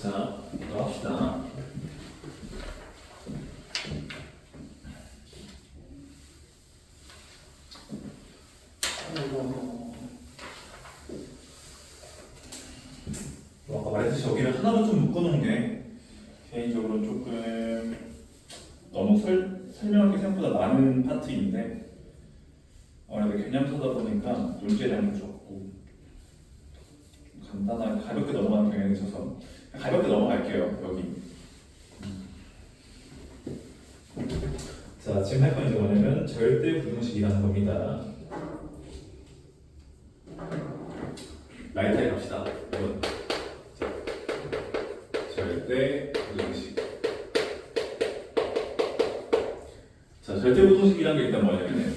자, 또 합시다. 아까 말했듯이 여기를 하나로 좀 묶어놓은 게 개인적으로 조금 너무 설명할 게 생각보다 많은 파트인데 아무래도 개념서다 보니까 논제량도 적고 간단하게 가볍게 넘어가는 경향이 있어서 가볍게 넘어갈게요. 여기. 자, 지금 할 건 이제 뭐냐면 절대 부등식이라는 겁니다. 라이트에 갑시다. 이건 절대 부등식. 자, 절대 부등식이라는 게 일단 뭐냐면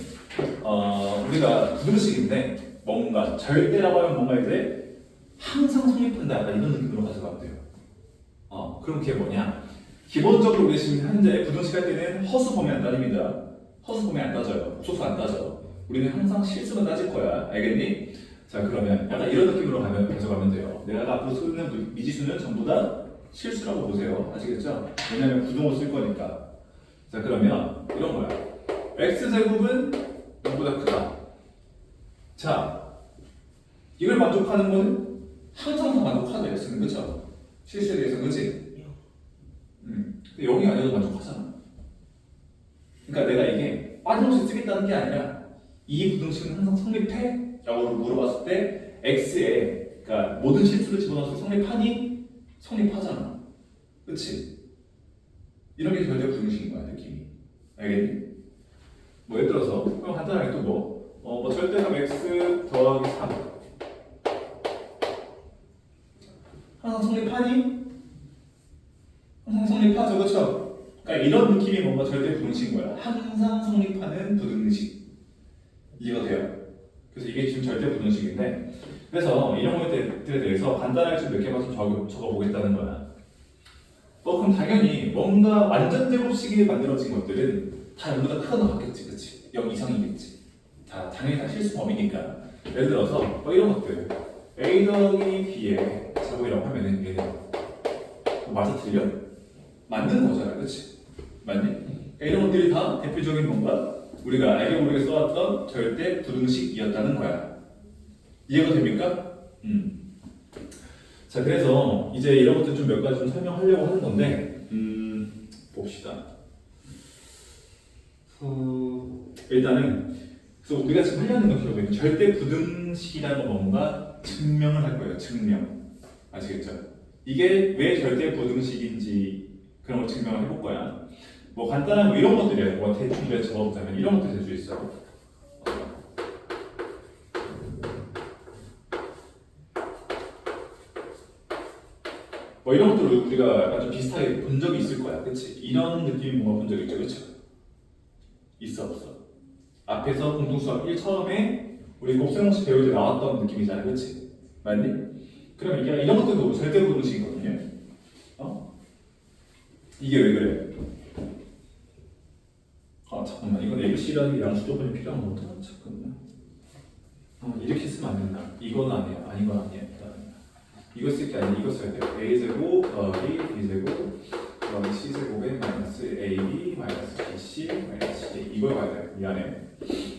우리가 부등식인데 뭔가 절대라고 하면 뭔가 이제 항상 성립한다 약간 이런 느낌으로 가져가면 돼요. 그럼 그게 뭐냐? 기본적으로 우리 지금 현재 부등식 할 때는 허수 범위 안 따집니다. 허수 범위 안 따져요. 소수 안 따져. 우리는 항상 실수만 따질 거야. 알겠니? 자, 그러면 약간 이런 느낌으로 가져가면 돼요. 내가 앞으로 쓰는 미지수는 전부 다 실수라고 보세요. 아시겠죠? 왜냐면 부등호 쓸 거니까. 자, 그러면 이런 거야. x제곱은 0보다 크다. 자, 이걸 만족하는 거는 항상 다 만족하다 x는 그쵸? 실수에 대해서 그치? 근데 0이 아니어도 만족하잖아. 그러니까 내가 이게 빠짐없이 쓰겠다는 게 아니라 이 부등식은 항상 성립해? 라고 물어봤을 때 x에 그러니까 모든 실수를 집어넣어서 성립하니? 성립하잖아. 그치? 이런 게 절대 부등식인 거야, 느낌이. 알겠니? 뭐 예를 들어서 그럼 간단하게 또 뭐 절대값 x 더하기 3 항상 성립하니? 항상 성립하죠, 그렇죠? 그러니까 이런 느낌이 뭔가 절대 부등식인 거야. 항상 성립하는 부등식. 이해가 돼요? 그래서 이게 지금 절대 부등식인데, 그래서 이런 것들에 대해서 간단하게 좀 몇 개만 좀 적어보겠다는 거야. 그럼 당연히 뭔가 완전 제곱식이 만들어진 것들은 다 0보다 크거나 같겠지, 그치? 0 이상이겠지. 당연히 다 실수 범위니까. 예를 들어서 이런 것들 a 더하기 b의 제곱이라고 하면은 얘는 맞아 틀려? 맞는 거잖아, 그치? 맞니? 그러니까 이런 것들이 다 대표적인 뭔가 우리가 알게 모르게 써왔던 절대 부등식이었다는 거야. 이해가 됩니까? 자, 그래서 이제 이런 것들 좀 몇 가지 좀 설명하려고 하는 건데, 봅시다. 일단은 그래서 우리가 지금 하려는 건 결국에는 절대 부등식이라는 건 뭔가 증명을 할 거예요. 증명. 아시겠죠? 이게 왜 절대 부등식인지 그런 걸 증명을 해볼 거야. 뭐 간단한 뭐 이런 것들이에요. 뭐 대충 적어보자면 이런 것도 될 수 있어. 뭐 이런 것들을 우리가 약간 좀 비슷하게 본 적이 있을 거야. 그치? 이런 느낌이 뭔가 본 적 있죠. 그쵸? 있어 없어? 앞에서 공통수학 1 처음에 우리 곱셈공식 배울 때 나왔던 느낌이잖아. 그치? 맞니? 그럼 이게 이런 것들도 절대 부등식이거든요. 이게 왜 그래? 잠깐만, 이건 ABC라는 양수 조건이 필요한 거구나. 잠깐만. 이렇게 쓰면 안 된다. 이건 아니야. 아닌 건 아니야. 이거 쓸 게 아니야. 이거 써야 돼. a제곱 더하기 b제곱 더하기 c제곱에 마이너스 ab 마이너스 bc 마이너스 a. 이걸 봐야 돼. 미안해.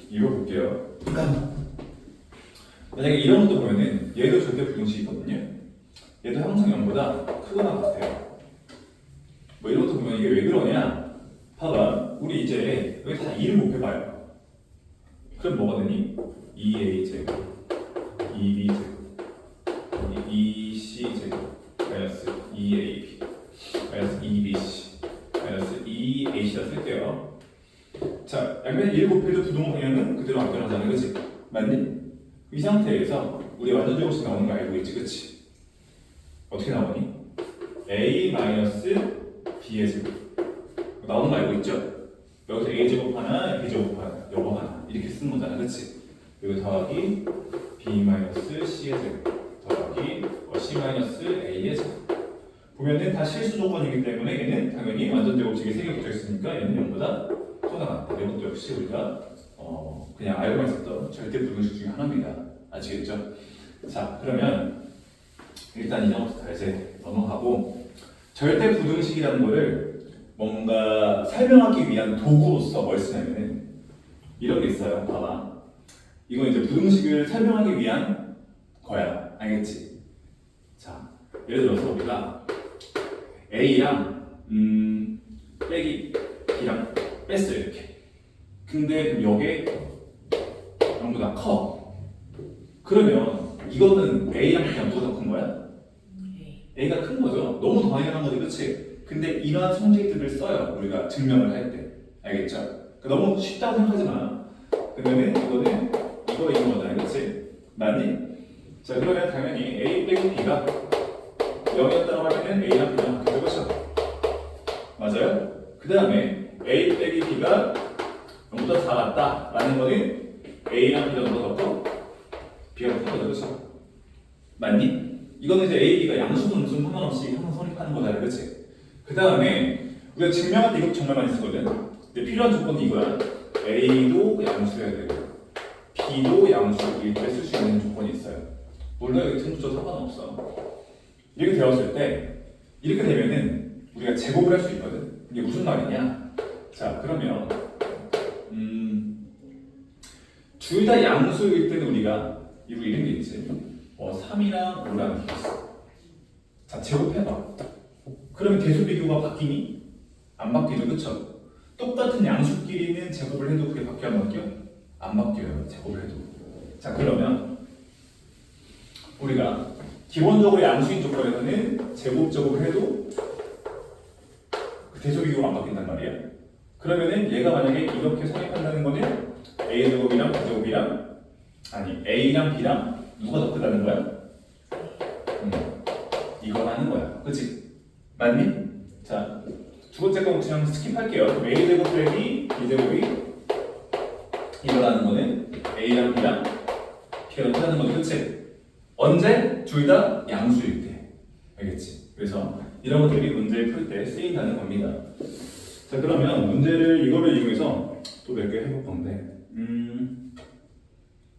이거 볼게요. 만약에 이런 것도 보면은 얘도 절대 부등식이거든요. 얘도 항상 0보다 크거나 같아요. 뭐 이런 것도 보면 이게 왜 그러냐? 봐봐. 우리 이제 여기 다 2를 곱해봐요. 그럼 뭐가 되니? 2a제곱 2b제곱 2c제곱 마이너스 2ab 마이너스 2bc 마이너스 2ac라 쓸게요. 자, 양면 1 곱해도 부등호 방향은 그대로 안 변하잖아. 그치? 맞니? 이 상태에서 우리 완전 제곱식 나오는 거 알고 있지? 그치? 어떻게 나오니? a 마이너스 b의 제곱 나오는 거 알고 있죠? 여기서 a제곱 하나, b제곱 하나, 요거 하나 이렇게 쓰는 거잖아. 그치? 여기 더하기 b 마이너스 c의 제곱 더하기 c 마이너스 a의 제곱 보면은 다 실수 조건이기 때문에 얘는 당연히 완전 제곱식이 3개 붙어 있으니까 얘는 0보다 크거나 같다. 이것도 역시 우리가 그냥 알고만 있었던 절대 부등식 중에 하나입니다. 아시겠죠? 자, 그러면 일단 이런 것부터 이제 넘어가고 절대 부등식이라는 거를 뭔가 설명하기 위한 도구로서 뭘 쓰냐면은 이런 게 있어요. 봐봐. 이건 이제 부등식을 설명하기 위한 거야. 알겠지? 자, 예를 들어서 우리가 A랑 빼기 B랑 뺐어요. 이렇게. 근데 여기에 전부 다 커. 그러면 이거는 A랑 B랑 누가 더 큰 거야? A가 큰 거죠. 너무 당연한 거지, 그렇지? 근데 이러한 성질들을 써요. 우리가 증명을 할 때. 알겠죠? 너무 쉽다고 생각하지 마. 그러면은 이거는 이거인 거잖아, 그렇지? 맞니? 자, 그러면 당연히 A 빼기 B가 0이었다고 하면은 A랑 B랑 같은 것이죠. 맞아요? 그 다음에 A 빼기 B가 0보다 다 같다라는 거는 A랑 B가 누가 더 커? B가 더 커, 그렇죠? 맞니? 이거는 이제 A, B가 양수분 좀 상관없이 항상 성립하는 거잖아요, 그렇지? 그 다음에 우리가 증명할 때 이거 정말 많이 쓰거든. 근데 필요한 조건이 이거야. A도 양수여야 되고 B도 양수일 때 쓸 수 있는 조건이 있어요. 물론 여기 등수도 상관없어. 이렇게 되었을 때 이렇게 되면은 우리가 제곱을 할 수 있거든. 이게 무슨 말이냐? 자, 그러면 둘 다 양수일 때는 우리가 이런 게 있지. 3이랑 5라는 게 있어. 자, 제곱해봐. 그러면 대수 비교가 바뀌니? 안 바뀌죠, 그쵸? 똑같은 양수끼리는 제곱을 해도 그게 바뀌어 안 바뀌어? 안 바뀌어요, 제곱을 해도. 자, 그러면 우리가 기본적으로 양수인 조건에서는 제곱을 해도 그 대수 비교가 안 바뀐단 말이야. 그러면은 얘가 만약에 이렇게 성립한다는 거는 A제곱이랑 B제곱이랑 아니 A랑 B랑 누가 더 크다는 거야? 이거라는 거야. 그치? 맞니? 자, 두 번째 거 그냥 스킵할게요. A제곱 빼기 B제곱이 이거라는 거는 A랑 B랑 B가 더 크다는 거지. 그치? 언제? 둘 다 양수일 때. 알겠지? 그래서 이런 것들이 문제를 풀 때 쓰인다는 겁니다. 자, 그러면 문제를 이거를 이용해서 또 몇 개 해볼 건데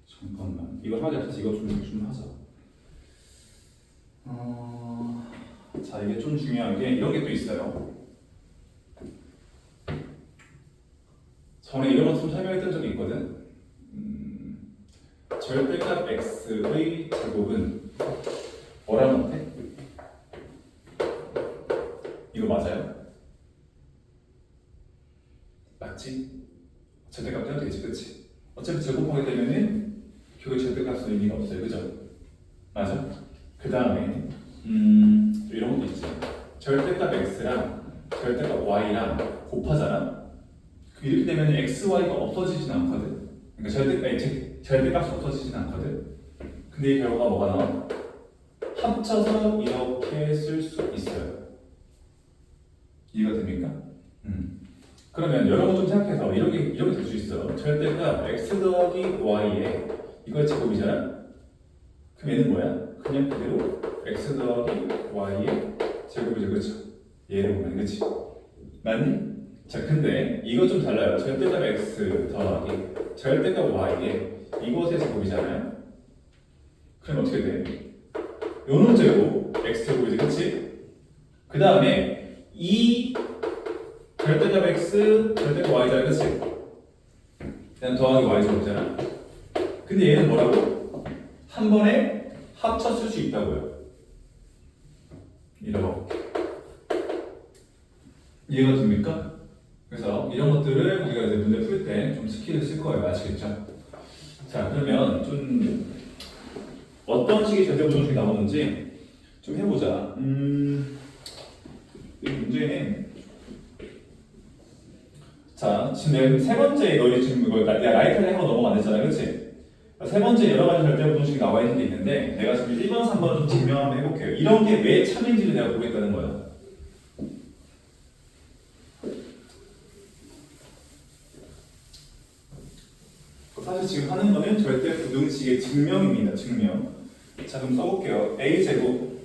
잠깐만 이거 하자. 다시 이거 좀 하자. 자, 이게 좀 중요한 게 이런 게 또 있어요. 전에 이런 거 좀 설명했던 적이 있거든. 절대값 x의 제곱은 뭐라고 못해? 이거 맞아요? 맞지? 절대값 해도 되지, 그치? 어차피 제곱하게 되면은 결국 절대값은 의미가 없어요, 그죠? 맞아? 그 다음에 이런 것도 있지. 절대값 x랑 절대값 y랑 곱하잖아. 이렇게 되면 x, y가 없어지진 않거든. 그러니까 절대값이 없어지진 않거든. 근데 이 결과가 뭐가 나와? 합쳐서 이렇게 쓸 수 있어요. 이해가 됩니까? 그러면 여러 번 좀 생각해서 이렇게 될 수 있어. 절대값 x 더하기 y에 이거 제곱이잖아. 그럼 얘는 뭐야? 그냥 그대로 x 더하기 y의 제곱이죠, 그렇죠? 얘를 보면, 그렇지? 맞니? 자, 근데 이거 좀 달라요. 절대값 x 더하기 절대값 y에 이것의 제곱이잖아요. 그럼 어떻게 돼? 요놈 제곱 x 제곱이지, 그렇지? 그 다음에 이 절대값 x 절대값 y잖아, 그렇지? 그냥 더하기 y 제곱이잖아. 근데 얘는 뭐라고? 한 번에 합쳐 쓸 수 있다고요. 이렇게. 이해가 됩니까? 그래서 이런 것들을 우리가 이제 문제 풀 때 좀 스킬을 쓸 거예요. 아시겠죠? 자, 그러면 좀 어떤 식의 절대 부등식이 나오는지 좀 해보자. 이 문제는 자, 지금 세 번째 너희 지금 이거 내가 라이트를 하고 넘어가 안 됐잖아, 그렇지? 세 번째 여러 가지 절대 부등식이 나와 있는 게 있는데 내가 지금 1번, 3번 좀 증명 한번 해볼게요. 이런 게 왜 참인지를 내가 보겠다는 거야. 사실 지금 하는 거는 절대 부등식의 증명입니다. 증명. 자, 그럼 써볼게요. a 제곱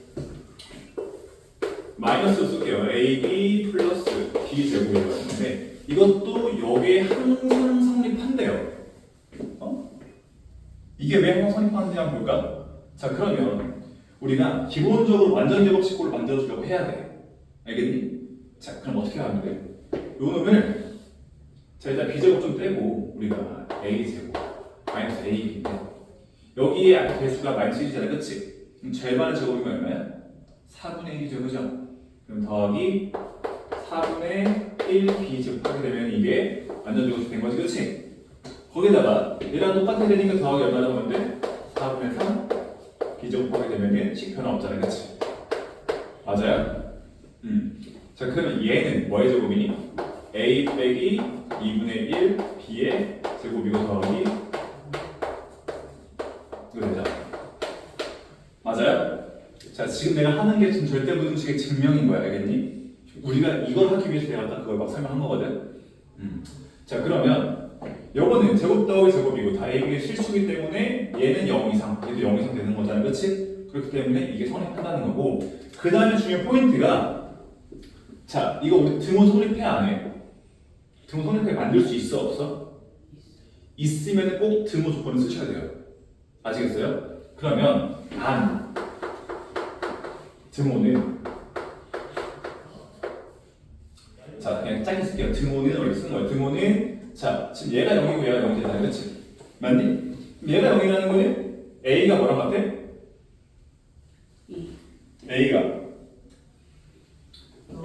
마이너스 쓸게요. ab 플러스 b 제곱이라고 하는데 이것도 여기에 항상 성립한대요. 이게 왜 항상 성립하는지 한번 볼까? 자, 그러면 우리가 기본적으로 완전 제곱식꼴을 만들어주려고 해야 돼. 알겠니? 자, 그럼 어떻게 하면 돼? 요 놈을 자 일단 b제곱 좀 떼고 우리가 a제곱 마이너스 ab인데 여기에 개수가 마이너스 1이잖아, 그치? 그럼 절반의 제곱이면 얼마야? 4분의 1이죠, 그죠? 그럼 더하기 4분의 1 b제곱 하게 되면 이게 완전 제곱식 된 거지, 그치? 거기다가 얘랑 똑같아야 되니까 더하기 얼마나 하면 돼? 4분의 3 b제곱 하게 되면 식 변화 없잖아, 그치? 맞아요? 자, 그러면 얘는 뭐의 제곱이니? a 빼기 2분의 1 b의 제곱이고 더하기 이거 되죠? 맞아요? 자, 지금 내가 하는 게 지금 절대부등식의 증명인 거야, 알겠니? 우리가 이걸 하기 위해서 내가 딱 그걸 막 설명한 거거든. 자, 그러면 요거는 제곱 더하기 제곱이고 다 A의 실수이기 때문에 얘는 0 이상, 얘도 0 이상 되는 거잖아, 그렇지? 그렇기 때문에 이게 성립한다는 거고 그 다음에 중요한 포인트가 자, 이거 우리 등호 성립해 안 해? 등호 성립해 만들 수 있어, 없어? 있으면 꼭 등호 조건을 쓰셔야 돼요. 아시겠어요? 그러면 단 등호는 자, 그냥 짧게 쓸게요. 등호는 이렇게 쓰는 거예요. 등호는 자, 지금 얘가 0이고 얘가 0이 되잖아요, 그렇지? 맞니? 얘가 0이라는 거는 A가 뭐랑 같아?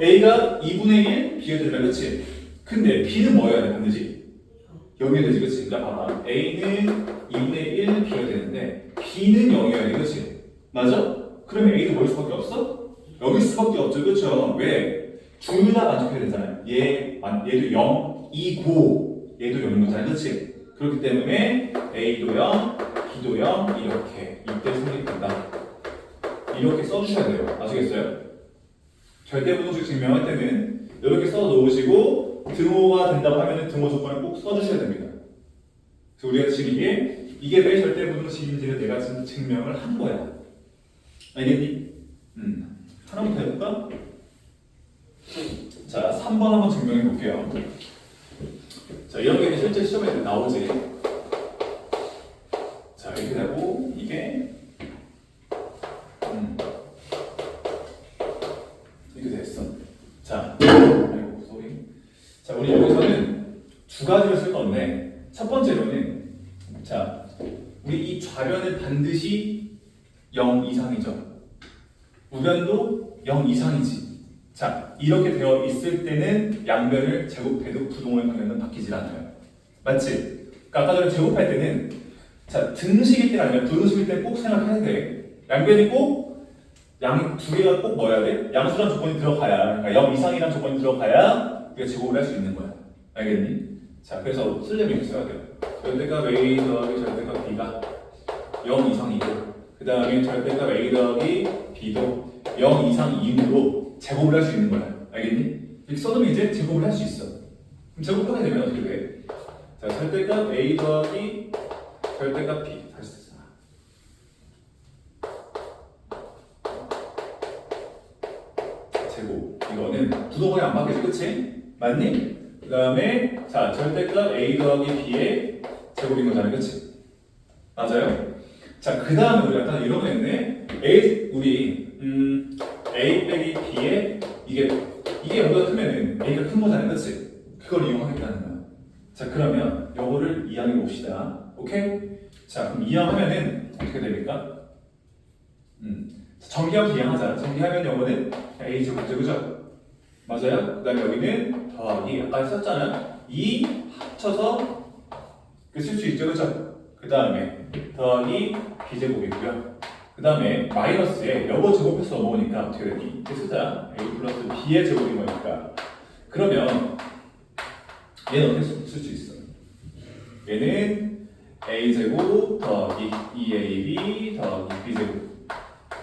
A가 2분의 1 B가 되잖아, 그렇지? 근데 B는 뭐여야 돼, 반드시? 0이 되지, 그렇지? 그러니까 봐봐. A는 2분의 1 B가 되는데 B는 0이어야 돼, 그렇지? 맞아? 그러면 A도 뭐일 수밖에 없어? 0일 수밖에 없죠, 그렇죠? 왜? 둘 다 만족해야 되잖아요. 얘도 0, 2고 얘도 0인 거잖아요, 그렇지? 그렇기 때문에 A도 0, B도 0 이렇게 이때 성립한다. 이렇게 써주셔야 돼요. 아시겠어요? 절대부등식 증명할 때는 이렇게 써 놓으시고 등호가 된다고 하면 등호 조건을 꼭 써주셔야 됩니다. 그래서 우리가 지금 이게 왜 절대부등식인지를 내가 지금 증명을 한 거야. 알겠니? 하나부터 해볼까? 자, 3번 한번 증명해 볼게요. 자, 이런 게 실제 시험에 나오지. 자, 이렇게 되고 이게 이렇게 됐어. 자, 아이고 소리. 자, 우리 여기서는 두 가지를 쓸 건데 첫 번째로는 자, 우리 이 좌변은 반드시 0 이상이죠. 우변도 0 이상이지. 자, 이렇게 되어 있을 때는 양변을 제곱해도 부동호의 방향은 바뀌질 않아요. 맞지? 그러니까 아까 전에 제곱할 때는 자, 등식일 때가 아니라 부등식일 때 꼭 생각해야 돼. 양변이 꼭 양 두 개가 꼭 뭐야 돼? 양수란 조건이 들어가야, 그러니까 0 이상이란 조건이 들어가야 우리가 제곱을 할 수 있는 거야. 알겠니? 자, 그래서 쓰려면 이렇게 써야 돼요. 절대값 A 더하기 절대값 B가 0 이상이고 그 다음에 절대값 A 더하기 B도 0 이상이므로 제곱을 할 수 있는 거야. 알겠니? 이렇게 써놓으면 이제 제곱을 할 수 있어. 그럼 제곱하게 되면 어떻게 돼? 자, 절대값 A 더하기 절대값 B 다시 쓰자. 제곱. 이거는 부동호에 안 바뀌지, 그치? 맞니? 그 다음에 자, 절대값 A 더하기 B의 제곱인 거잖아, 그치? 맞아요? 자, 그 다음에 우리 약간 이런 거 했네. 우리 A 빼기 B에 이게 0보다 크면은 A가 큰 거잖아요, 그치? 그걸 이용하겠다는 거야. 자, 그러면 요거를 이항해 봅시다. 오케이? 자, 그럼 이항하면은 어떻게 됩니까? 전기하고 이항하자. 전기하면 요거는 A 제곱이죠, 그죠? 맞아요? 그 다음에 여기는 더하기 아까 썼잖아. 2 합쳐서 쓸 수 있죠, 그죠? 그 다음에 더하기 B제곱이고요. 그 다음에 마이너스에 요거 제곱해서 넘어오니까 어떻게 되니? 이렇게 쓰자. A 플러스 B의 제곱인 거니까. 그러면 얘는 어떻게 쓸 수 있어? 얘는 A제곱 더하기 2AB 더하기 B제곱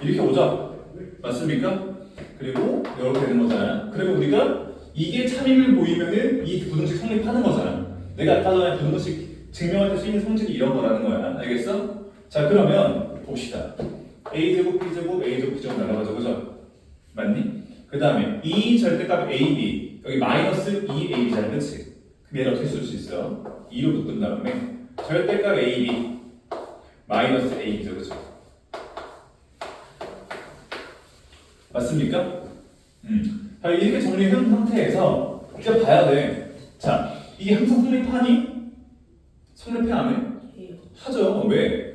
이렇게 오죠? 맞습니까? 그리고 이렇게 되는 거잖아. 그러면 우리가 이게 참임을 보이면은 이 부등식 성립하는 거잖아. 내가 아까 전에 부등식 증명할 때 쓰이는 성질이 이런 거라는 거야. 알겠어? 자, 그러면 봅시다. A제곱, B제곱, A제곱, B제곱 날아가죠, 그죠? 맞니? 그 다음에 이 절대값 AB 여기 마이너스 2AB잖아, 그치? 그럼 얘를 어떻게 쓸 수 있어? 2로 묶은 다음에 절대값 AB 마이너스 A죠, 그죠? 맞습니까? 자, 이렇게 정리한 상태에서 이제 봐야 돼. 자, 이게 항상 성립하니? 성립해 안 해? 하죠. 왜?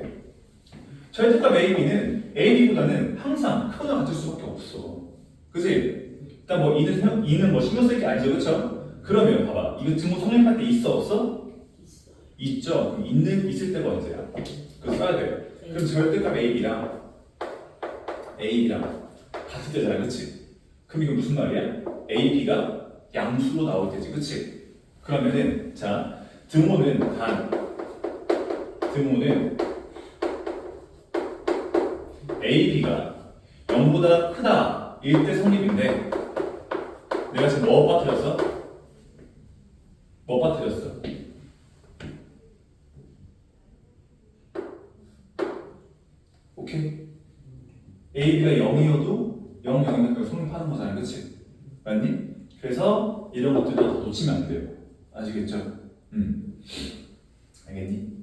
절대값 AB는 AB보다는 항상 크거나 같을 수밖에 없어. 그지? 일단 뭐 이는 뭐 신경 쓸 게 아니죠, 그렇죠? 그러면 봐봐, 이거 증거 성립할 때 있어 없어? 있죠. 그럼 있을 때가 언제야? 그거 써야 돼. 그럼 절대값 AB랑 같을 때잖아, 그렇지? 그럼 이거 무슨 말이야? AB가 양수로 나올 때지, 그렇지? 그러면은 자 등호는 AB가 0보다 크다 일 때 성립인데 내가 지금 뭐 빠뜨렸어? 뭐 빠뜨렸어? 오케이. AB가 0이어도 0, 0이니까 성립하는 거잖아, 그치? 맞니? 그래서 이런 것들도 다 놓치면 안 돼요. 아시겠죠? 알겠니?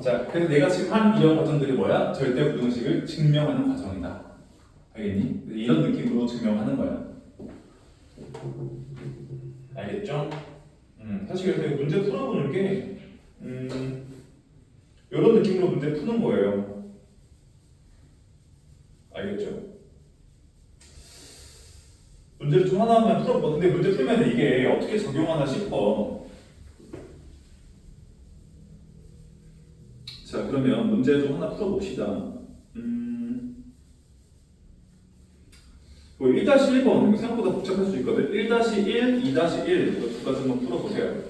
자, 그래서 내가 지금 한 이런 과정들이 뭐야? 절대 부등식을 증명하는 과정이다. 알겠니? 이런 느낌으로 증명하는 거야. 알겠죠? 사실 그래서 문제 풀어보는 게 이런 느낌으로 문제 푸는 거예요. 알겠죠? 문제를 좀 하나만 풀어봐. 근데 문제 풀면 이게 어떻게 적용하나 싶어. 자, 그러면 문제 좀 하나 풀어봅시다. 뭐 1-1번 생각보다 복잡할 수 있거든. 1-1, 2-1 이거 두 가지 한번 풀어보세요.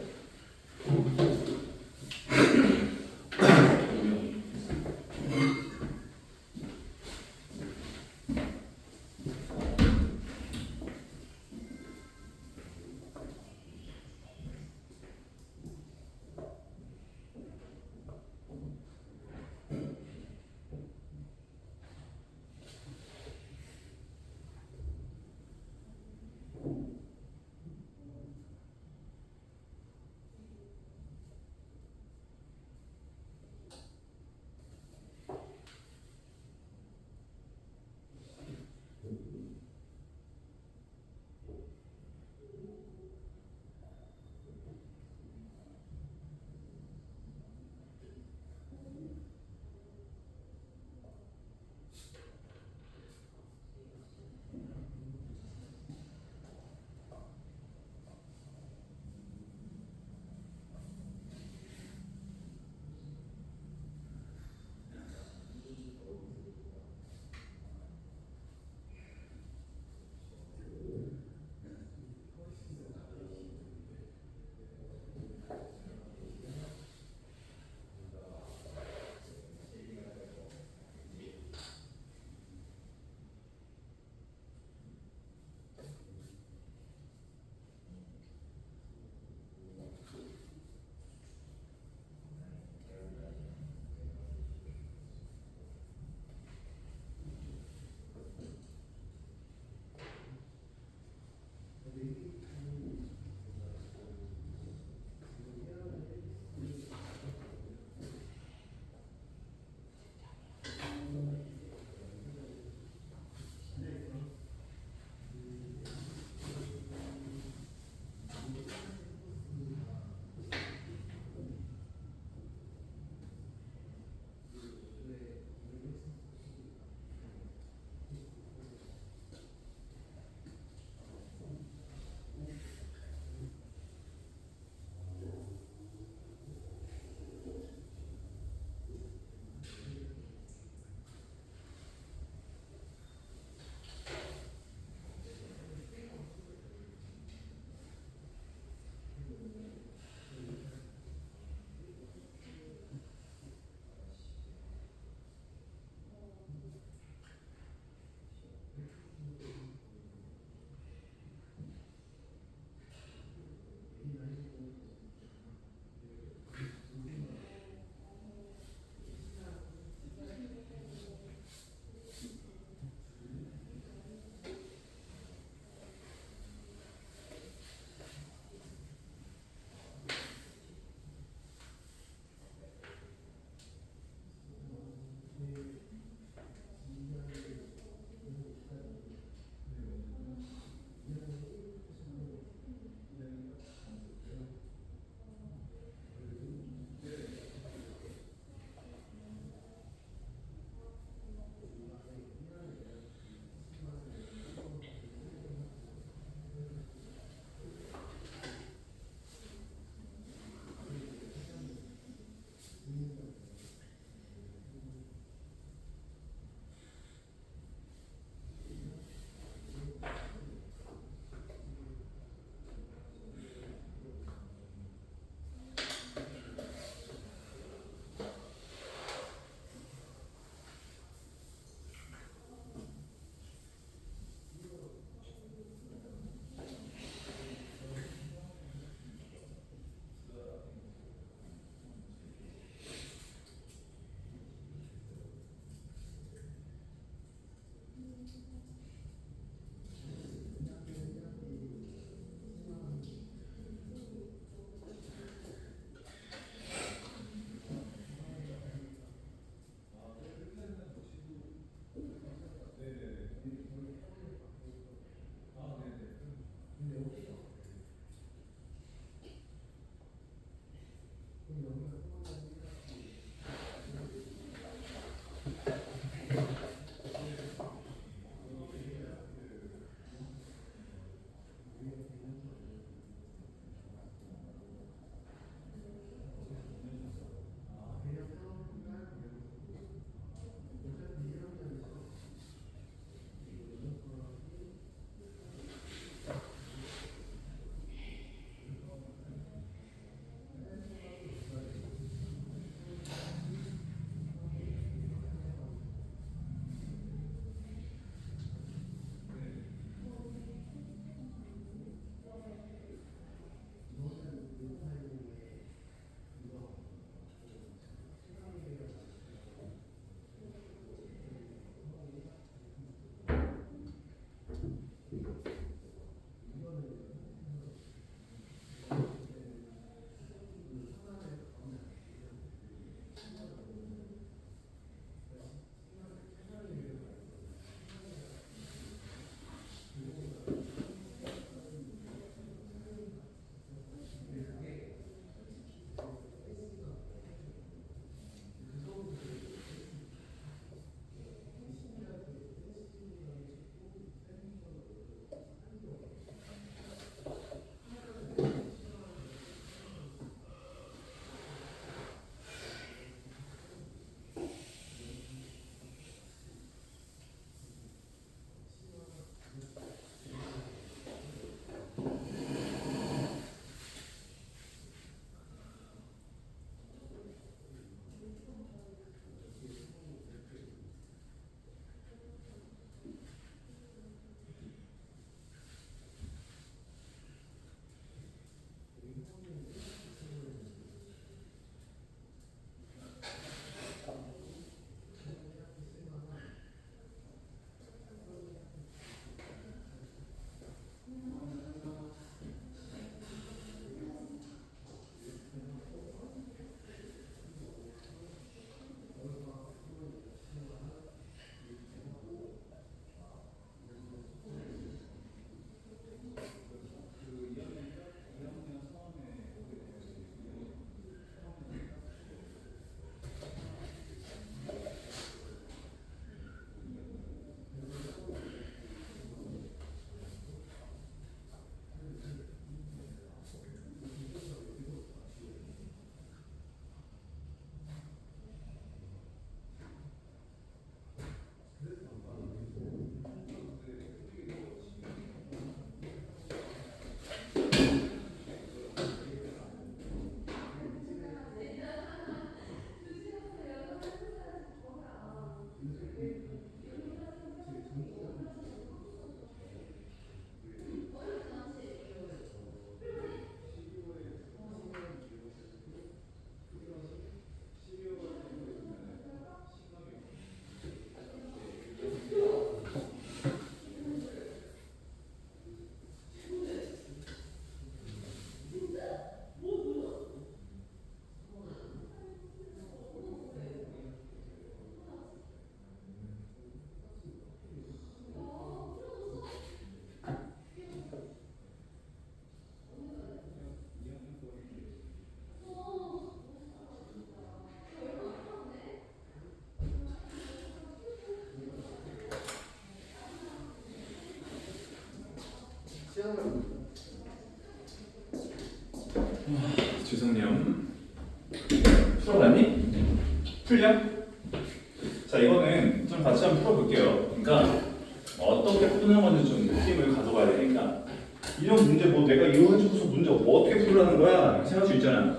주성령 풀어봤니? 풀려? 자, 이거는 좀 같이 한번 풀어볼게요. 그러니까 어떻게 푸는 건지 좀 느낌을 가져가야 되니까 이런 문제 뭐 내가 이거 해주고서 문제 뭐 어떻게 풀라는 거야? 이렇게 생각할 수 있잖아.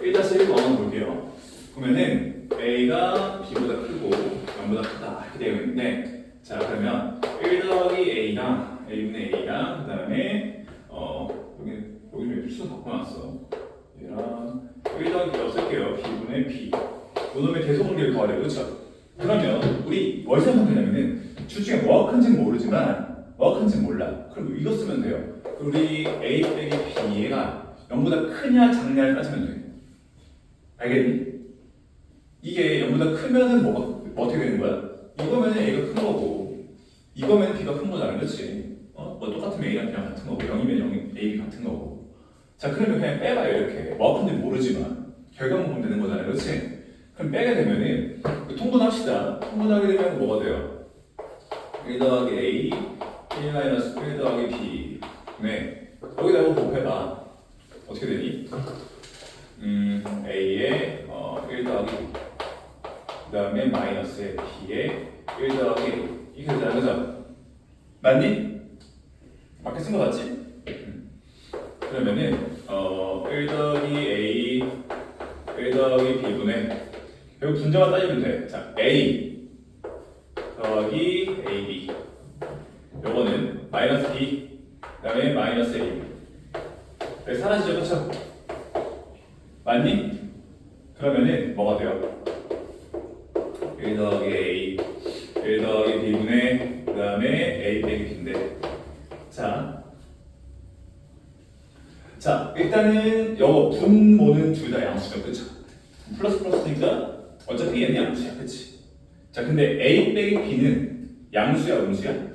1-1번 한번 볼게요. 보면은 A가 B보다 크고 0보다 크다 이렇게 되어 있는데, 자 그러면 1 더하기 A랑 A분의 A랑 그 다음에 여기 왜 필수 바꿔놨어? 얘랑 1 더하기 B 없앨게요. B분의 B. 요놈의 대소관계를 구하래요. 그렇죠? 그러면 우리 뭘 생각하냐면은 둘 중에 뭐가 큰지는 모르지만 뭐가 큰지는 몰라. 그럼 이거 쓰면 돼요. 우리 A 빼기 B가 0보다 크냐 작냐를 따지면 돼. 알겠니? 이게 0보다 크면은 뭐가 어떻게 되는 거야? 이거면 A가 큰 거고 이거면 B가 큰 거잖아. 그렇지? 뭐 똑같으면 A랑 B랑 같은 거고 0이면 0, A, B 같은 거고. 자 그러면 그냥 빼봐요. 이렇게 뭐가 큰지 모르지만 결과만 보면 되는 거잖아요. 그렇지? 그럼 빼게 되면은 통분합시다. 통분하게 되면 뭐가 돼요? 1 더하기 A 1 마이너스 1 더하기 B. 네. 여기다 한번 곱해봐. 어떻게 되니? A에 1 더하기 B. 그 다음에 마이너스에 B에 1 더하기 A. 이렇게 되잖아. 그죠? 맞니? 맞게 쓴 거 맞지? 그러면은 1 더하기 A 1 더하기 B분의 결국 분자만 따지면 돼. 자, A 더하기 AB. 요거는 마이너스 B, 그 다음에 마이너스 A. 여기 사라지죠, 그쵸? 맞니? 그러면은 뭐가 돼요? 1 더하기 A, 1 더하기 B분의 그 다음에 A 빼기 B인데. 자, 일단은 요거 분모는 둘 다 양수죠, 그쵸? 플러스 플러스니까 어차피 얘는 양수야, 그치? 자, 근데 A 빼기 B는 양수야, 음수야?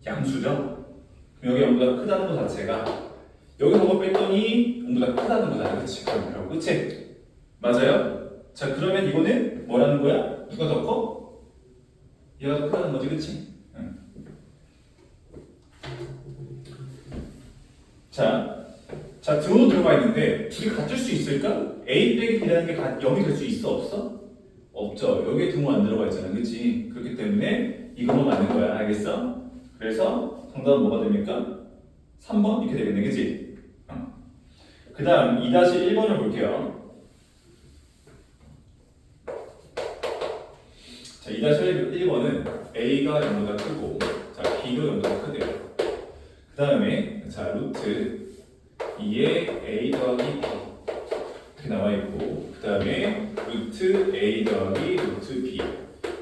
양수죠? 그럼 여기 0보다 크다는 거 자체가 여기서 뭐 뺐더니 0보다 크다는 거잖아, 그치? 그럼 그치? 맞아요? 자, 그러면 이거는 뭐라는 거야? 누가 더 커? 얘가 더 크다는 거지, 그치? 응. 자, 등호도 들어가 있는데 둘이 같을 수 있을까? A 빼기 B라는 게 0이 될 수 있어? 없어? 없죠. 여기에 등호 안 들어가 있잖아. 그치? 그렇기 때문에 이거만 맞는 거야. 알겠어? 그래서 정답은 뭐가 됩니까? 3번 이렇게 되겠네. 그치? 그 다음 2-1번을 볼게요. 자, 2-1번은 A가 0보다 크고 자, B가 0보다 크대요. 그 다음에 자, 루트 2에 A 더하기 B 이렇게 나와 있고, 그 다음에 루트 A 더하기 루트 B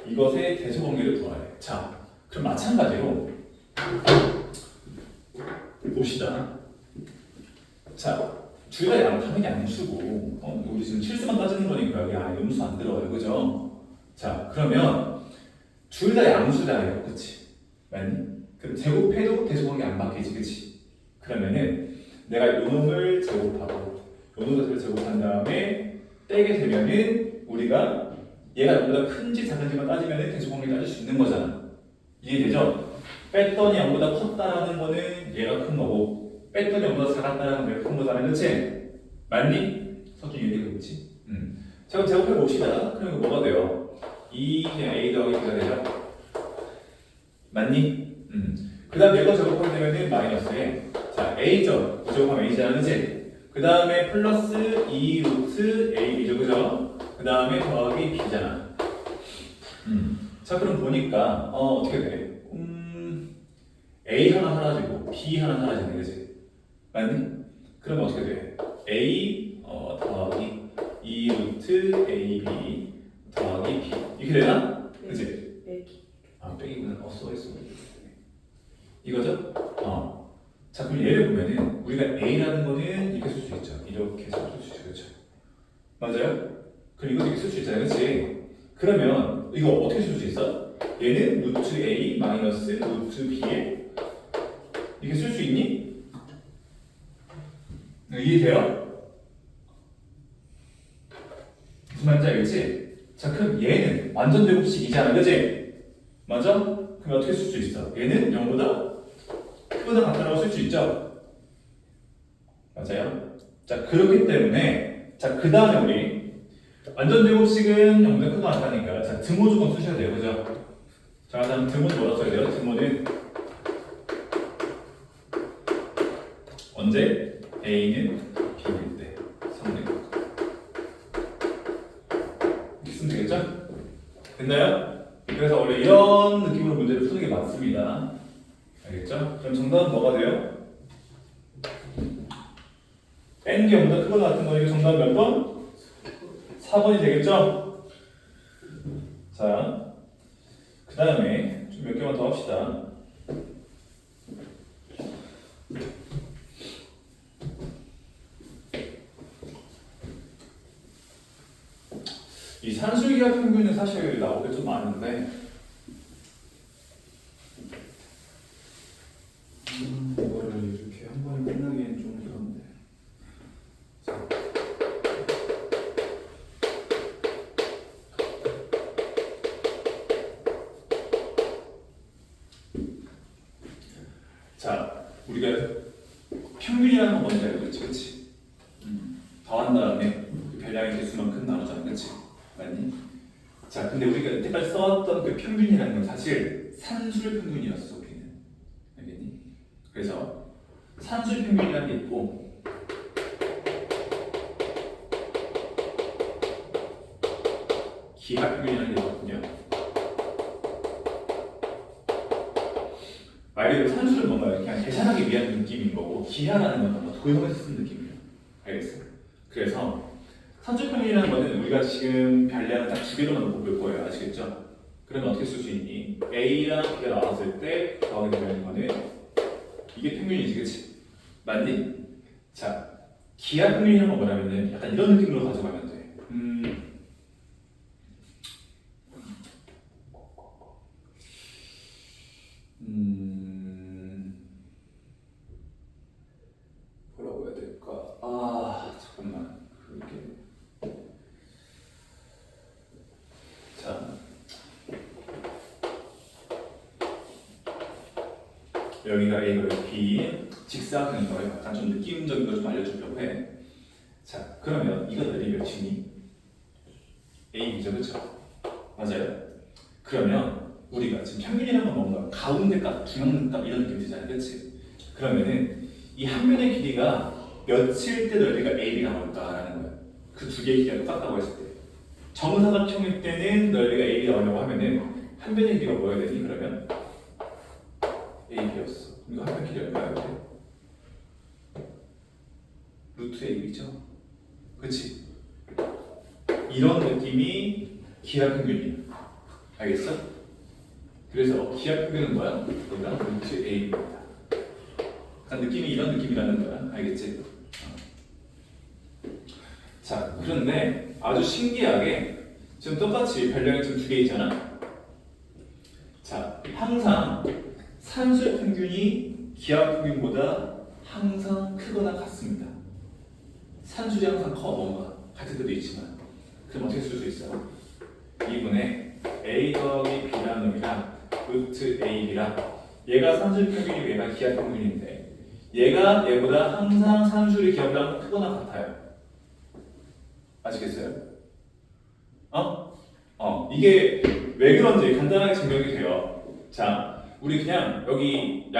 이것의 대소관계를 구하래. 자, 그럼 마찬가지로 봅시다. 자, 둘 다 양수는 양수고, 우리 지금 실수만 따지는 거니까 여기 음수 안 들어가요, 그죠? 자, 그러면 둘 다 양수잖아요, 그치? 맞니? 그럼 제곱해도 대소관계 안 바뀌지, 그치? 그러면은 내가 요 놈을 제곱하고 요 놈을 제곱한 다음에 빼게 되면은 우리가 얘가 0보다 큰지 작은지만 따지면은 대소관계 따질 수 있는 거잖아. 이해되죠? 뺐더니 0보다 컸다라는 거는 얘가 큰 거고 뺐더니 0보다 작았다라는 건 얘가 큰 거잖아. 그치? 맞니? 서준 이해되고 있지? 자, 그럼 제곱해 봅시다. 그러면 뭐가 돼요? 2 A 더하기 B가 되죠? 맞니? 그 다음 이거 제곱하게 되면은 마이너스에 자, A죠. 제곱하면 A잖아, 그치? 그 다음에 플러스 2 루트 AB죠, 그죠? 그 다음에 더하기 B잖아. 자, 그럼 보니까 어떻게 돼? A 하나 사라지고 B 하나 사라지네, 그치? 맞니? 그럼 어떻게 돼? A 더하기 2 루트 AB 더하기 B 이렇게 되나? 그치? 빼기. 빼기구나. 써있어. 이거죠? 자, 그럼 얘를 보면은 우리가 A라는 거는 이렇게 쓸 수 있죠. 이렇게 쓸 수 있죠. 그렇죠? 맞아요? 그럼 이것도 이렇게 쓸 수 있잖아요. 그렇지? 그러면 이거 어떻게 쓸 수 있어? 얘는 루트 A 마이너스 루트 B에 이렇게 쓸 수 있니? 이해돼요? 무슨 말인지 알겠지? 자, 그럼 얘는 완전 제곱식이잖아. 그치? 맞아? 그럼 그럼 어떻게 쓸 수 있어? 얘는 0보다 크거나 같다라고 쓸 수 있죠? 맞아요? 자, 그렇기 때문에 자, 그 다음에 우리 완전제곱식은 0보다 크거나 같다니까 자, 등호 조건 쓰셔야 돼요. 그죠? 자, 다음 등호는 뭐라고 써야 돼요? 등호는 언제? A는 B일 때 성능 이렇게 쓰면 되겠죠? 됐나요? 그래서 원래 이런 느낌으로 문제를 푸는 게 맞습니다. 알겠죠? 그럼 정답은 뭐가 돼요? N이 0보다 크거나 같은 거니까 정답은 몇 번? 4번이 되겠죠? 자, 그 다음에 좀 몇 개만 더 합시다. 이 산술기하 평균은 사실 나오기 좀 많은데 이거를 이렇게 한 번에 끝나기엔 좀 그런데 자, 우리가 평균이라는 건 뭔지 알고 있지, 그치? 더한 다음에 그 별량의 개수만큼 나누잖아, 그치? 맞니? 자, 근데 우리가 이때까지 써왔던 그 평균이라는 건 사실 산술 평균이었어, 우리는. 알겠니? 그래서 산술 평균이라는 게 있고 기하 평균이라는 게 있거든요. 말 그대로 산술은 뭔가 그냥 계산하기 위한 느낌인 거고 기하라는 건 뭔가 도형에서 쓴 느낌이에요. 알겠어요? 그래서 산술 평균이라는 거는 우리가 지금 별량을 딱 두 개로만 놓고 볼 거예요. 아시겠죠? 그러면 어떻게 쓸 수 있니? A랑 B가 나왔을 때 더하게 되는 거는 이게 평균이지, 그치? 맞니? 자, 기하 평균이라는 건 뭐냐면은 약간 이런 느낌으로 가져가면 돼. 뭐라고 해야 될까? 아, 잠깐만. 그렇게. 자, 여기가 A, 여기가 B, 직사각형인 거예요. 약간 좀 느낌적인 걸 좀 알려주려고 해. 자, 그러면 이것들이 몇이니? A, B죠, 그렇죠? 맞아요? 그러면 우리가 지금 평균이라는 건 뭔가 가운데 값, 중앙 값 이런 느낌이 들잖아요, 그렇지? 그러면은 이 한 면의 길이가 몇일 때 넓이가 AB가 나올까라는 거예요. 그 두 개의 길이가 똑같다고 했을 때 정사각형일 때는 넓이가 AB가 나오려고 하면은 한 면의 길이가 뭐여야 되니? 그러면 AB였어. 이거 한 면 길이 얼마야 돼? 루트 AB죠? 그치? 이런 느낌이 기하 평균이야. 알겠어? 그래서 기하 평균은 뭐야? 여기가 루트 A입니다. 느낌이 이런 느낌이라는 거야. 알겠지? 자, 그런데 아주 신기하게 지금 똑같이 별량이 지금 두 개 있잖아. 자, 항상 산술 평균이 기하 평균보다 항상 크거나 같습니다. 산술이 항상 커, 뭔가 같을 때도 있지만. 그럼 어떻게 쓸 수 있어? 2분의 A 더하기 B라는 놈이랑 루트 AB랑 얘가 산술 평균이고 얘가 기하 평균인데 얘가 얘보다 항상 산술이 기하보다 크거나 같아요. 아시겠어요? 이게 왜 그런지 간단하게 증명이 돼요. 자, 우리 그냥 여기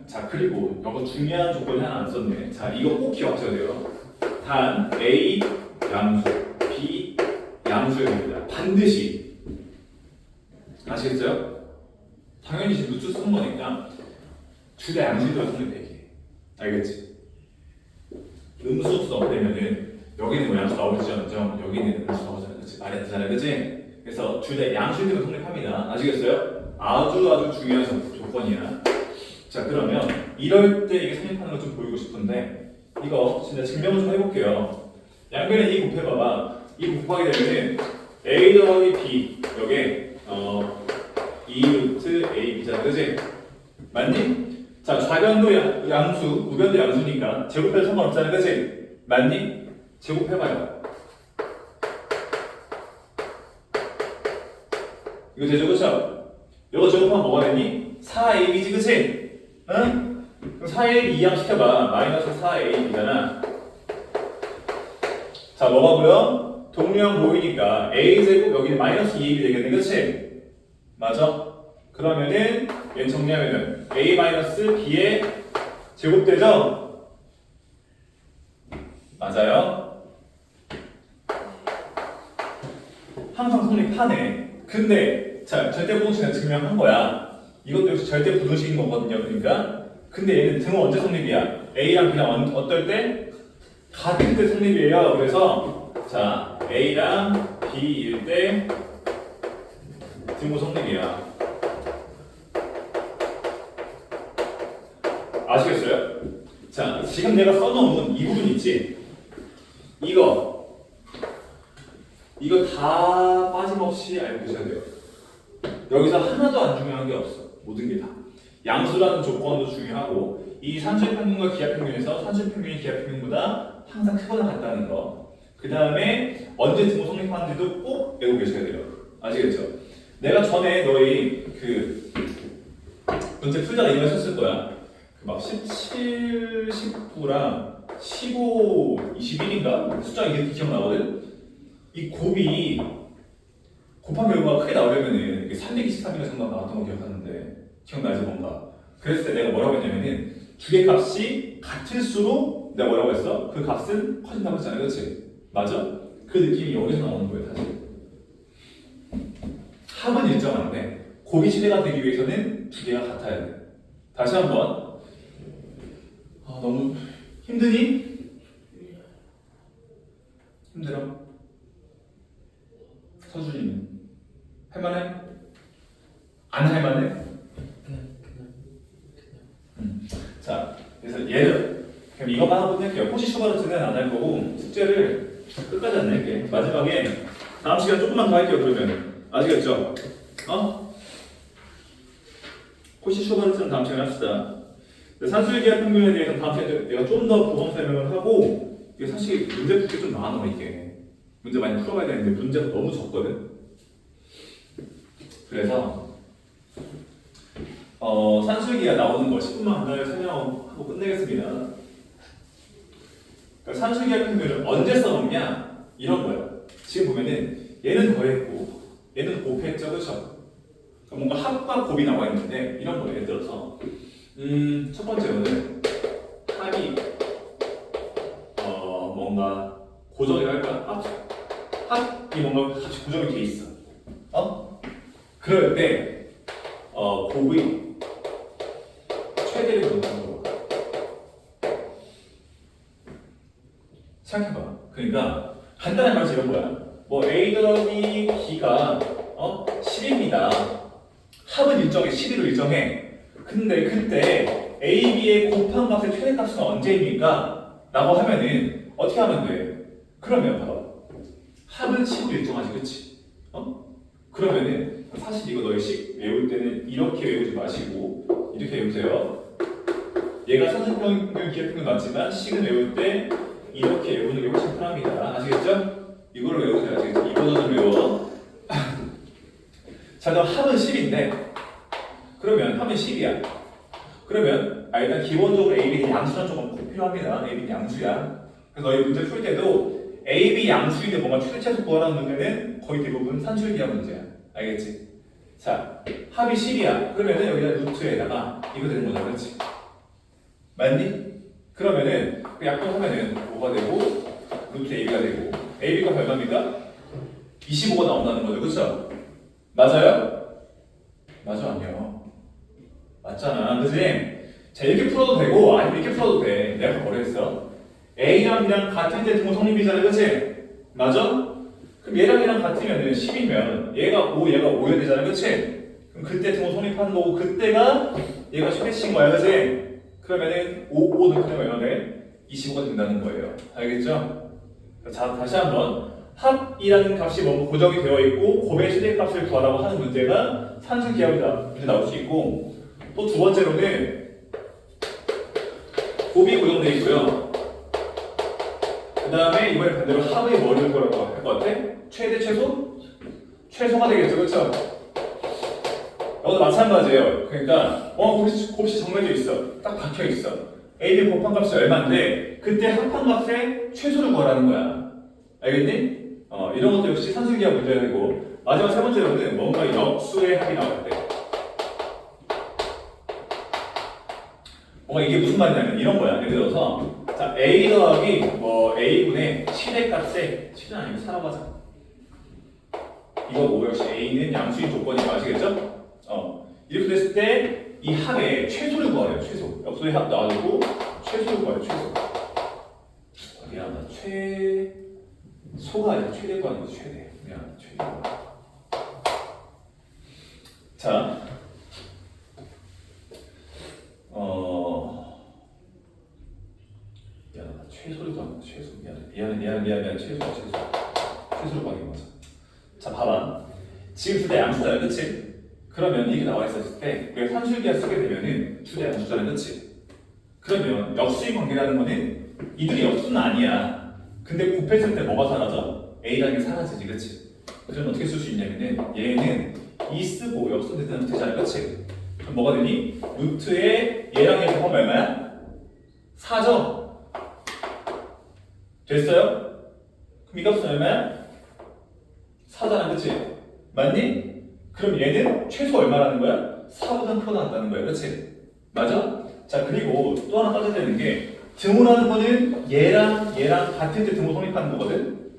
자, 그리고 이거 중요한 조건이 하나 안 썼네. 자, 이거 꼭 기억하셔야 돼요. 단 A 양수, B 양수입니다. 반드시. 아시겠어요? 당연히 지금 루트 쓴 거니까 둘 다 양수를 쓰면 되게. 알겠지? 음수 없어 없애면은 여기는 뭐 양수 나오지 않죠? 여기는 음수 나오잖아, 그렇지? 말이 안 되잖아, 그렇지? 그래서 둘 다 양수일 때가 성립합니다. 아시겠어요? 아주 중요한 조건이야. 자, 그러면 이럴 때 이게 성립하는 걸 좀 보이고 싶은데 이거 진짜 증명을 좀 해볼게요. 양변에 이 곱해봐봐. 이 곱하게 되면은 A 더하기 B 여기에 2루트 AB잖아, 그렇지? 맞니? 자, 좌변도 양수, 우변도 양수니까 제곱해도 상관없잖아, 그치? 맞니? 제곱해봐요. 이거 되죠, 그쵸? 이거 제곱하면 뭐가 되니? 4ab지 그치? 응? 그럼 4ab 이항시켜봐. 마이너스 4ab잖아. 자 뭐가고요? 동류항 보이니까 a제곱 여기 마이너스 2ab이 되겠네 그치? 맞아? 그러면은 얘 정리하면은 a 마이너스 b의 제곱되죠? 맞아요? 항상 성립하네. 근데 자 절대부동식은 증명한 거야. 이것도 역시 절대부동식인 거거든요. 그러니까 근데 얘는 등호 언제 성립이야? a랑 b랑 어떨 때? 같을 때 성립이에요. 그래서 자 a랑 b일 때 등호 성립이야. 아시겠어요? 자, 지금 내가 써놓은 이 부분 있지? 이거 다 빠짐없이 알고 계셔야 돼요. 여기서 하나도 안 중요한 게 없어. 모든 게 다. 양수라는 조건도 중요하고 이 산수의 평균과 기하 평균에서 산수의 평균이 기하 평균보다 항상 크거나 같다는 거. 그 다음에 언제 등호 성립하는지도 꼭 외우고 계셔야 돼요. 아시겠죠? 내가 전에 너희 그 문제 풀다가 이거 하셨을 거야. 막 17, 19랑 15, 21인가? 숫자 이게 기억나거든? 이 곱이 곱한 결과가 크게 나오려면은 323인가 정도 나왔던 거 기억하는데 기억나지 뭔가? 그랬을 때 내가 뭐라고 했냐면은 두 개 값이 같을수록 내가 뭐라고 했어? 그 값은 커진다고 했잖아, 그렇지? 맞아? 그 느낌이 여기서 나오는 거예요, 사실. 합은 일정한데 곱이 시대가 되기 위해서는 두 개가 같아야 돼. 다시 한번. 너무 힘드니? 힘들어? 서준이는? 할만해? 안 할만해? 자, 그래서 얘를 그럼 이거만 하고 끝낼게요. 포시 슈바르트는 안 할 거고 숙제를 끝까지 안 낼게. 마지막에 다음 시간 조금만 더 할게요. 그러면 아시겠죠? 포시 슈바르트는 다음 시간에 합시다. 산수의 기하 평균에 대해서는 다음 시간에 내가 좀 더 보강 설명을 하고 이게 사실 문제 풀 게 좀 많아 이게 문제 많이 풀어봐야 되는데 문제가 너무 적거든. 그래서 산수의 기하 나오는 거 10분만 간단하게 설명하고 끝내겠습니다. 그러니까 산수의 기하 평균을 언제 써놓냐 이런 거예요. 지금 보면은 얘는 더했고 얘는 곱했죠, 그렇죠? 뭔가 합과 곱이 나와 있는데 이런 거예요. 예를 들어서 첫 번째로는 합이 뭔가 고정이랄까? 합이 뭔가 같이 고정이 돼 있어. 그럴 때 곱의 최대를 넣는 거. 생각해봐. 그러니까 간단한 말이 이런 거야. 뭐 A 더하기 B가 10입니다. 합은 일정해. 11로 일정해. 근데 그때 A, B의 곱한 값의 최대값은 언제입니까? 라고 하면은 어떻게 하면 돼? 그러면 봐봐. 합은 10으로 일정하지, 그치? 그러면은 사실 이거 너희 외울 때는 이렇게 외우지 마시고 이렇게 외우세요. 얘가 산수평균 기하평균 맞지만 식은 외울 때 이렇게 외우는 게 훨씬 편합니다. 아시겠죠? 이거를 외우세요. 아시겠죠? 이거는 좀 외워. 자, 그럼 합은 10인데 그러면 합은 10이야. 그러면 일단 기본적으로 A, B 양수란 조금 꼭 필요합니다. A, B 양수야. 그래서 너희 문제 풀 때도 A, B 양수인데 뭔가 최대 최소 구하라는 문제는 거의 대부분 산수의 기하 문제야. 알겠지? 자, 합이 10이야. 그러면은 여기다 루트에다가 이거 되는 거잖아, 그렇지? 맞니? 그러면은 약분하면은 뭐가 되고 루트 AB가 되고 AB가 얼마입니까? 25가 나온다는 거죠, 그렇죠? 맞아요? 맞아 아니요? 맞잖아, 그지? 자, 이렇게 풀어도 되고 아니면 이렇게 풀어도 돼. 내가 뭐라 했어? A랑 B랑 같은 때 등호 성립이잖아, 그치? 맞아? 그럼 얘랑 얘랑 같으면은 10이면 얘가 5, 얘가 5여야 되잖아, 그치? 그럼 그때 등호 성립하는 거고 그때가 얘가 최대치인 거야, 그치? 그러면은 5 넣으면 얼마 돼? 25가 된다는 거예요. 알겠죠? 자, 다시 한번 합이라는 값이 뭐 고정이 되어 있고 곱의 최대값을 구하라고 하는 문제가 산수 기하 문제 나올 수 있고 또 두 번째로는 곱이 고정되어 있고요. 그 다음에 이번에 반대로 합의 뭐를 구하라고 할 것 같아? 최대 최소? 최소가 되겠죠, 그렇죠? 이것도 마찬가지예요. 그러니까 곱씨 정해져 있어. 딱 박혀 있어. A, B 곱한값이 얼마인데 그때 합한값의 최소를 구하라는 거야. 알겠니? 이런 것도 역시 산술기하 문제가 되고 마지막 세 번째로는 뭔가 역수의 합이 나올 때 뭔가 이게 무슨 말이냐면 이런 거야. 예를 들어서 자 A 더하기 뭐 A분의 7의 값에 7은 아니고 4라고 하자. 이거 뭐 역시 A는 양수인 조건이고 아시겠죠? 이렇게 됐을 때 이 합의 최소를 구하래요. 최소. 역수의 합 놔두고 최소를 구하래요. 최소. 미안하다. 최소가 아니라 최대가 아니고 최대. 미안하다. 최대. 자, 미안하다. 최소를 구하는 거. 최소. 미안해. 최소를 구하는 거 맞아. 자, 봐봐. 지금 둘 다 양수잖아, 그치? 그러면 이게 나와 있었을 때 우리가 산술기하 쓰게 되면은 둘 다 양수잖아, 그치? 그러면 역수의 관계라는 거는 이들이 역수는 아니야. 근데 곱했을 때 뭐가 사라져? A라는 게 사라지지, 그치? 그럼 어떻게 쓸 수 있냐면은 얘는 2 쓰고 역수 되잖아, 그치? 그럼 뭐가 되니? 루트에 얘랑 얘 곱하면 얼마야? 4죠? 됐어요? 그럼 이 값은 얼마야? 4잖아, 그치? 맞니? 그럼 얘는 최소 얼마라는 거야? 4보다 크게 나왔다는 거야, 그치? 맞아? 자, 그리고 또 하나 따져야 되는 게 등호라는 거는 얘랑 같을 때 등호 성립하는 거거든?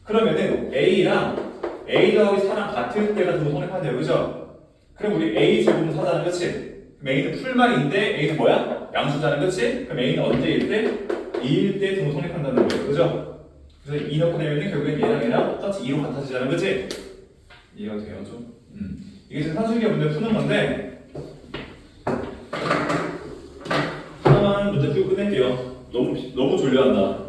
그러면은 A랑 A 더하기 4랑 같을 때가 등호 성립한대요, 그죠? 그럼 우리 A 제곱은 4잖아, 그치? 그럼 A는 풀말인데 A는 뭐야? 양수잖아, 그치? 그럼 A는 언제일 때? 2일 때 등호 성립한다는 거예요, 그죠? 그래서 2 넣고 내면은 결국엔 얘랑 똑같이 2로 같아지잖아, 그치? 이해가 돼요, 좀? 이게 지금 산술기하 문제 푸는 건데 하나만 문제 풀고 끝낼게요. 너무 졸려한다.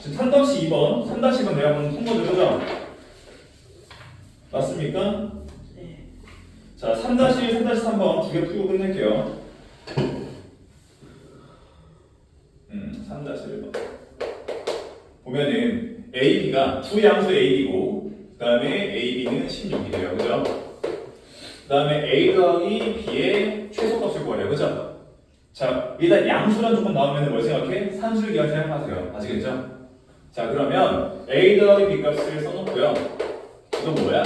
지금 3-2번, 3-2번 내가 한번 통보를 하죠? 맞습니까? 네. 자, 3-1, 3-3번 두 개 풀고 끝낼게요. 3-1번 보면은 A, B가 두 양수 A, B고 그 다음에 A, B는 16이 돼요. 그죠? 그 다음에 A 더하기 B의 최소값을 구하래요. 그죠? 자, 일단 양수란 조건 나오면 뭘 생각해? 산술기하 생각하세요. 아시겠죠? 자, 그러면 A 더하기 B 값을 써놓고요. 이건 뭐야?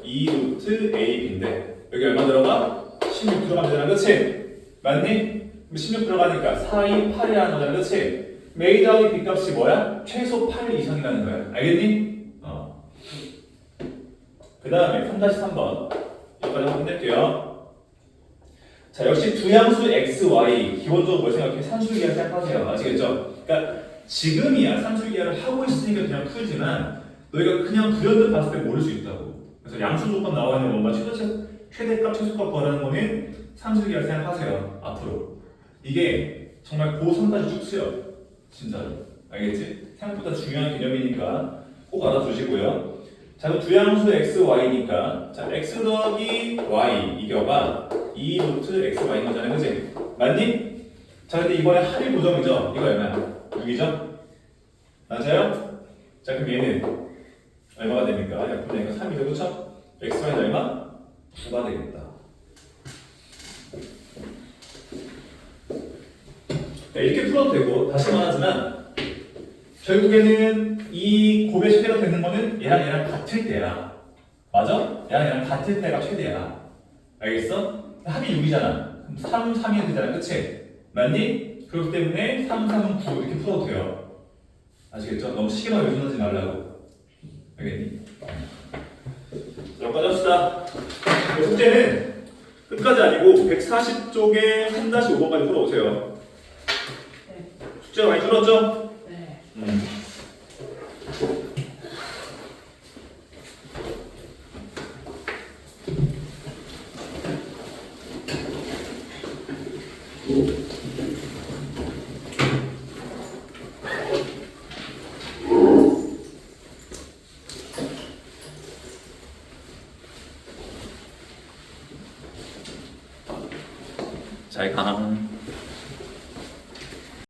2루트 A, B인데 여기 얼마 들어가? 16 들어가면 되잖아. 그치? 맞니? 16 들어가니까 4, 2, 8이라는 거잖아. 그치? A 더하기 B 값이 뭐야? 최소 8 이상이라는 거야. 알겠니? 그 다음에 3-3번 여기까지 한번 끝낼게요. 자, 역시 두 양수 x, y 기본적으로 뭘 생각해? 산술기하 생각하세요. 아시겠죠? 그러니까 지금이야 산술기하를 하고 있으니까 그냥 풀지만 너희가 그냥 불현듯 봤을 때 모를 수 있다고. 그래서 양수 조건 나와 있는 뭔가 최대값, 최소값 구하라는 거는 산술기하 생각하세요. 앞으로 이게 정말 고3까지 쭉 쓰여. 진짜로. 알겠지? 생각보다 중요한 개념이니까 꼭 알아두시고요. 자, 그럼 두 양수 x, y니까 자, x 더하기 y 이겨봐 2루트 x, y인 거잖아요. 그치? 맞니? 자, 근데 이번에 합이 고정이죠? 이거 얼마야? 6이죠? 맞아요? 자, 그럼 얘는 얼마가 됩니까? 약분되니까 3이죠. 그쵸? x, y는 얼마? 9가 되겠다. 이렇게 풀어도 되고 다시 말하지만 결국에는 이 곱의 최대가 되는 거는 얘랑 같을 때야. 맞아? 얘랑 같을 때가 최대야. 알겠어? 합이 6이잖아. 그럼 3, 3이 되잖아. 그치? 맞니? 그렇기 때문에 3, 3은 9 이렇게 풀어도 돼요. 아시겠죠? 너무 시계만 의존하지 말라고. 알겠니? 여기까지 합시다. 숙제는 끝까지 아니고 140쪽에 3-5번까지 풀어오세요. 네. 숙제가 많이 줄었죠? 네. 잘 가.